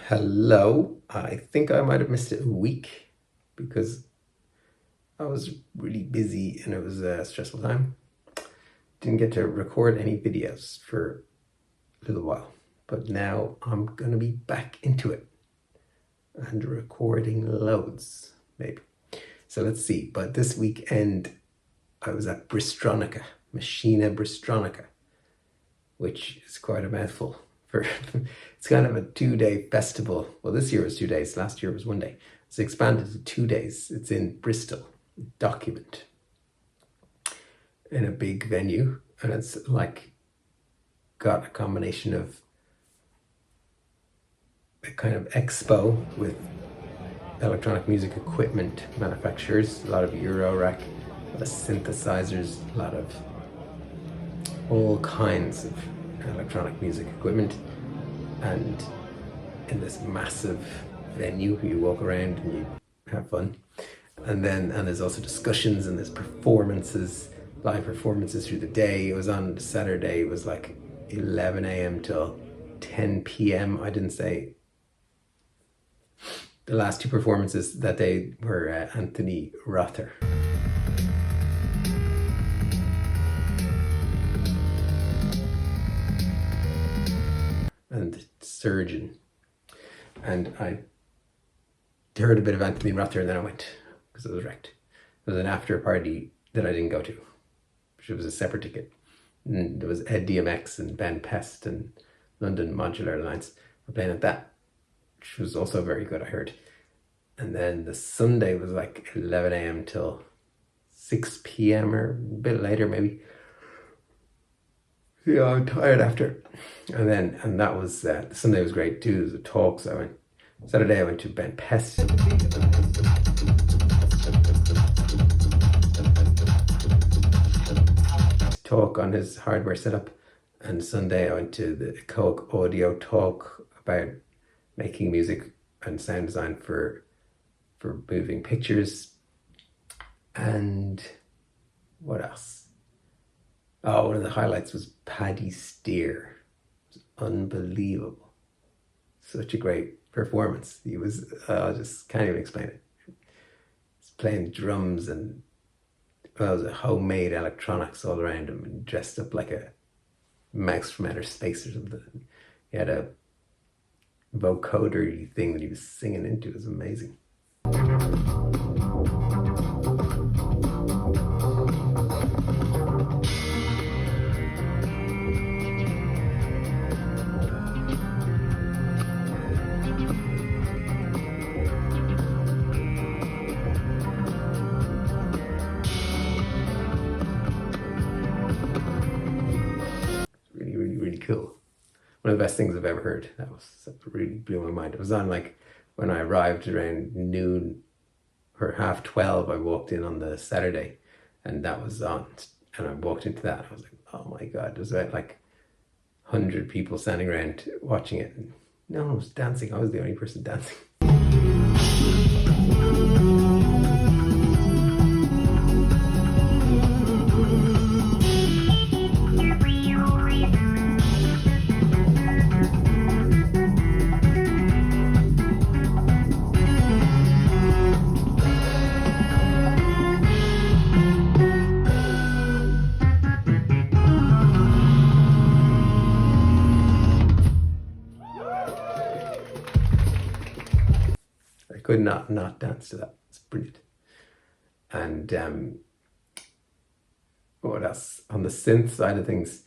Hello. I think I might have missed it a week because I was really busy and it was a stressful time. Didn't get to record any videos for a little while, but now I'm gonna be back into it and recording loads, maybe. So let's see. But this weekend I was at Bristronica, Machina Bristronica, which is quite a mouthful. It's kind of a 2-day festival. Well, this year was 2 days. Last year was 1 day. It's expanded to 2 days. It's in Bristol, Document, in a big venue, and it's like got a combination of a kind of expo with electronic music equipment manufacturers, a lot of eurorack, a lot of synthesizers, a lot of all kinds of electronic music equipment. And in this massive venue, you walk around and you have fun. And there's also discussions and there's performances, live performances through the day. It was on Saturday. It was like 11 a.m. till 10 p.m. I didn't say. The last two performances that day were Anthony Rother. And Surgeon. And I heard a bit of Anthony Rother and then I went, because I was wrecked. There was an after party that I didn't go to, which was a separate ticket. And there was Ed DMX and Ben Pest and London Modular Alliance were playing at that, which was also very good, I heard. And then the Sunday was like 11 a.m. till 6 p.m. or a bit later maybe. Yeah, I'm tired after. And that was, Sunday was great too. There was a talk, so I went, Saturday I went to Ben Pest. Talk on his hardware setup. And Sunday I went to the Coke audio talk about making music and sound design for moving pictures. And what else? Oh, one of the highlights was Paddy Steer. It was unbelievable. Such a great performance. He was, I just can't even explain it. He's playing drums and it was a homemade electronics all around him and dressed up like a mouse from outer space or something. He had a vocoder thing that he was singing into. It was amazing. Really cool. One of the best things I've ever heard. That really blew my mind. It was on like when I arrived around noon or 12:30. I walked in on the Saturday and that was on, and I walked into that and I was like, oh my god, there's about like 100 people standing around watching it. And no one was dancing. I was the only person dancing. I could not dance to that. It's brilliant. And what else? On the synth side of things,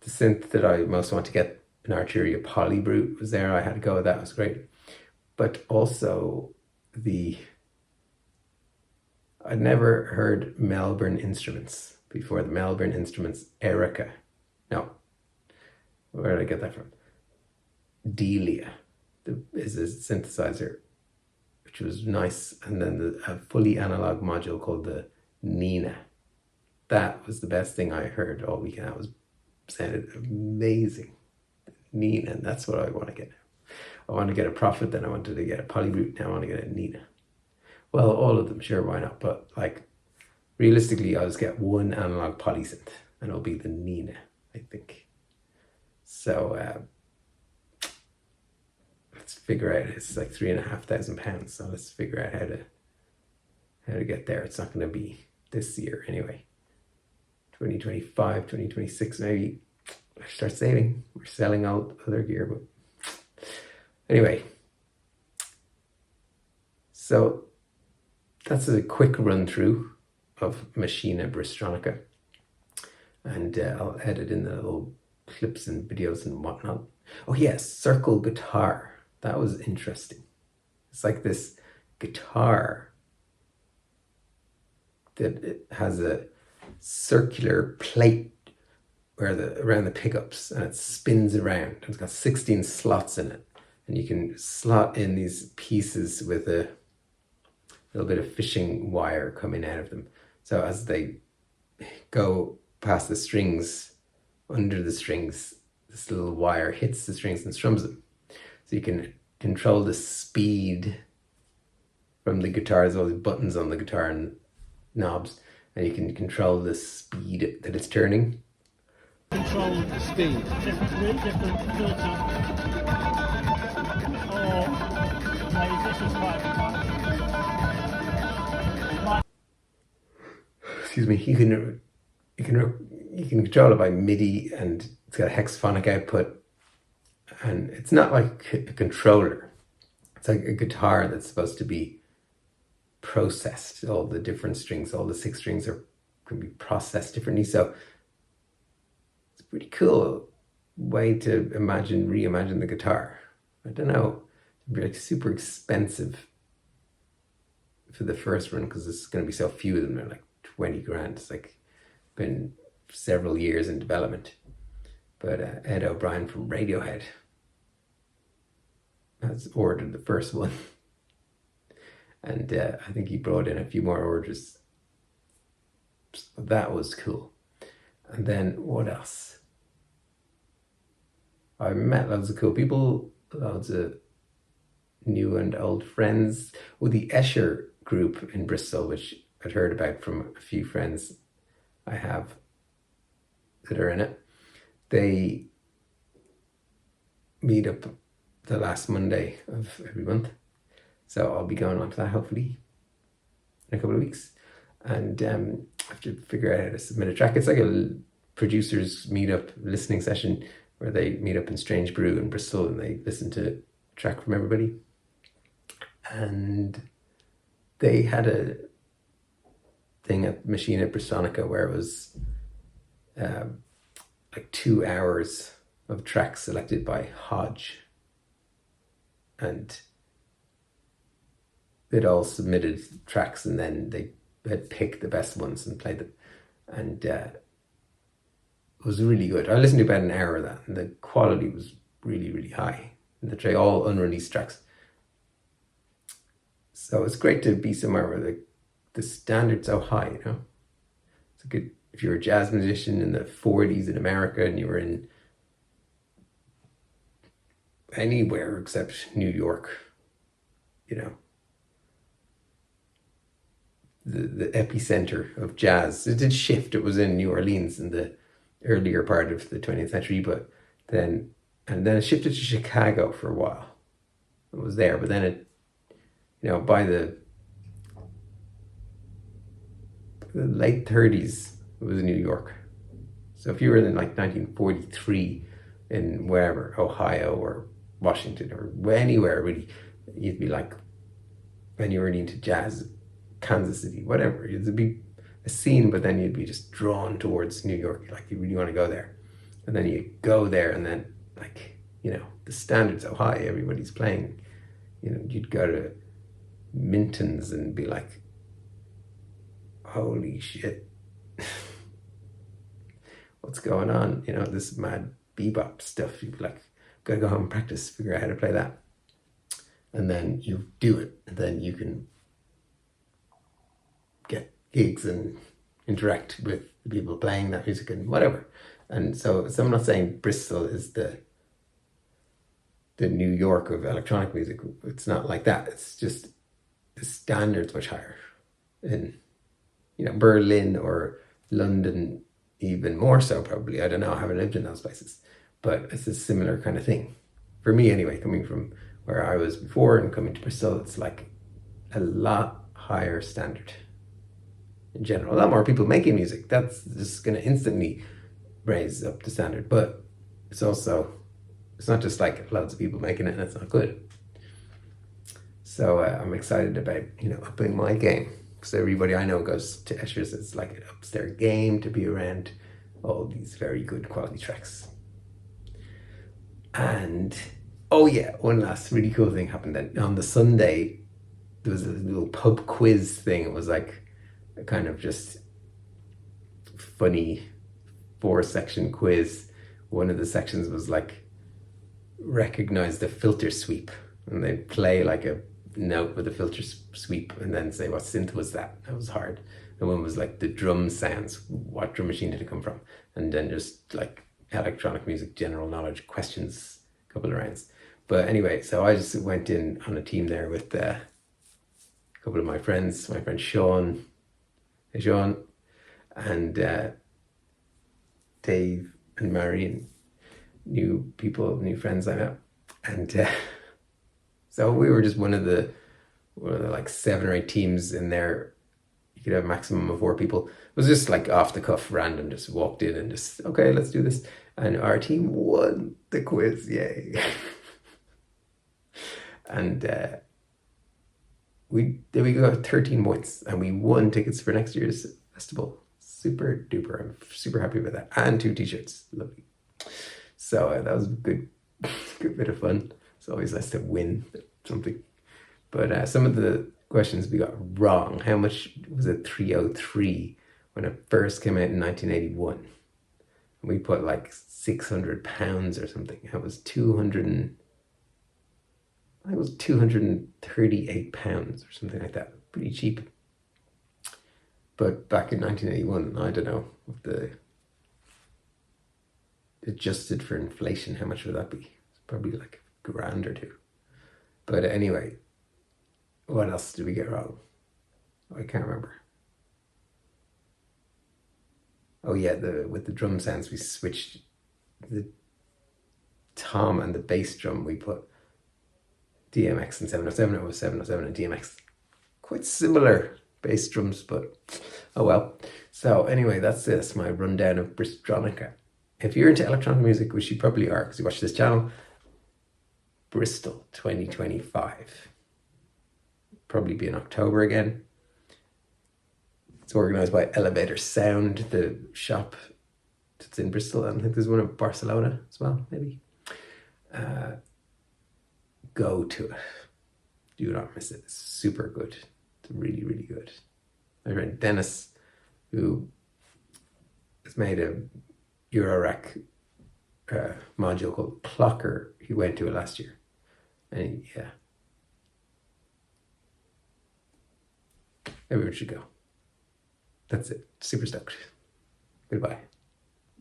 the synth that I most want to get, an Arturia Polybrute was there. I had to go with that. It was great. But also I'd never heard Melbourne Instruments before. The Melbourne Instruments Erica. No. Where did I get that from? Delia is a synthesizer, which was nice. And then a fully analog module called the Nina. That was the best thing I heard all weekend. That sounded amazing. Nina, and that's what I want to get now. I want to get a Prophet, then I wanted to get a Polybrute, now I want to get a Nina. Well, all of them, sure, why not? But like, realistically, I'll just get one analog polysynth, and it'll be the Nina, I think. So let's figure out, it's like £3,500. So let's figure out how to get there. It's not going to be this year anyway. 2025, 2026 maybe. I start saving. We're selling out other gear, but anyway. So that's a quick run through of Machina Bristronica, and I'll edit in the little clips and videos and whatnot. Oh yes, circle guitar. That was interesting. It's like this guitar that it has a circular plate around the pickups, and it spins around. It's got 16 slots in it, and you can slot in these pieces with a little bit of fishing wire coming out of them. So as they go past the strings, under the strings, this little wire hits the strings and strums them. So you can control the speed from the guitar. There's all these buttons on the guitar and knobs, and you can control the speed that it's turning. Control the speed. Different filter. Or maybe this is quite. Excuse me. You can control it by MIDI, and it's got a hexaphonic output, and it's not like a controller. It's like a guitar that's supposed to be processed. All the different strings, all the 6 strings can be processed differently. So it's a pretty cool way to reimagine the guitar. I don't know, it'd be like super expensive for the first run because there's going to be so few of them. They're like 20 grand. It's like been several years in development. But Ed O'Brien from Radiohead has ordered the first one. And I think he brought in a few more orders. So that was cool. And then what else? I met loads of cool people, loads of new and old friends. Oh, the Escher group in Bristol, which I'd heard about from a few friends I have that are in it. They meet up the last Monday of every month. So I'll be going on to that hopefully in a couple of weeks. And I have to figure out how to submit a track. It's like a producers meetup listening session where they meet up in Strange Brew in Bristol and they listen to a track from everybody. And they had a thing at Machina Bristronica where it was like 2 hours of tracks selected by Hodge, and they'd all submitted tracks and then they had picked the best ones and played them, and it was really good. I listened to about an hour of that, and the quality was really, really high, and they play all unreleased tracks. So it's great to be somewhere where the standard's so high, you know. It's a good, if you're a jazz musician in the 40s in America and you were in anywhere except New York, you know, the epicenter of jazz. It did shift. It was in New Orleans in the earlier part of the 20th century, but then it shifted to Chicago for a while. It was there, but then it, you know, by the late 30s, it was in New York. So if you were in like 1943 in wherever, Ohio or Washington or anywhere really, you'd be like, when you were into jazz, Kansas City, whatever, it'd be a scene, but then you'd be just drawn towards New York, like you really want to go there. And then you go there and then, like, you know, the standard's so high, everybody's playing, you know, you'd go to Minton's and be like, holy shit, what's going on? You know, this mad bebop stuff. You'd be like, gotta go home and practice, figure out how to play that. And then you do it, and then you can get gigs and interact with the people playing that music and whatever. And so I'm not saying Bristol is the New York of electronic music. It's not like that. It's just the standard's much higher. In, you know, Berlin or London, even more so probably. I don't know, I haven't lived in those places. But it's a similar kind of thing. For me anyway, coming from where I was before, and coming to Bristol, it's like a lot higher standard in general. A lot more people making music. That's just going to instantly raise up the standard. But it's also, it's not just like loads of people making it and it's not good. So I'm excited about, upping my game. Because everybody I know goes to Escher's. It's like it ups their game to be around all these very good quality tracks. And, oh yeah, one last really cool thing happened then. On the Sunday, there was a little pub quiz thing. It was like a kind of just funny 4-section quiz. One of the sections was like, recognize the filter sweep. And they play like a note with a filter sweep and then say, what synth was that? That was hard. And one was like the drum sounds. What drum machine did it come from? And then just like electronic music, general knowledge questions, a couple of rounds. But anyway, so I just went in on a team there with a couple of my friends, my friend Sean, hey Sean, and Dave and Marion, new people, new friends I met. And so we were just one of the like 7 or 8 teams in there. You could have a maximum of 4 people. It was just like off the cuff, random, just walked in and just, okay, let's do this. And our team won the quiz, yay. And we got 13 points and we won tickets for next year's festival. Super duper, I'm super happy with that. And 2 t-shirts, lovely. So that was a good bit of fun. It's always nice to win something. But some of the questions we got wrong. How much was it 303 when it first came out in 1981? And we put like £600 or something. That was 238 pounds or something like that. Pretty cheap. But back in 1981, I don't know what the adjusted for inflation, how much would that be? It's probably like $1,000 or 2. But anyway, what else did we get wrong? I can't remember. Oh yeah, with the drum sounds, we switched the tom and the bass drum. We put DMX and 707. It was 707 and DMX. Quite similar bass drums, but oh well. So anyway, that's this, my rundown of Bristronica. If you're into electronic music, which you probably are because you watch this channel, Bristol 2025. Probably be in October again. It's organised by Elevator Sound, the shop that's in Bristol, and I think there's one in Barcelona as well, maybe. Go to it. Do not miss it. It's super good. It's really, really good. My friend Dennis, who has made a eurorack module called Clocker, he went to it last year. And yeah, everyone should go. That's it. Super stoked. Goodbye.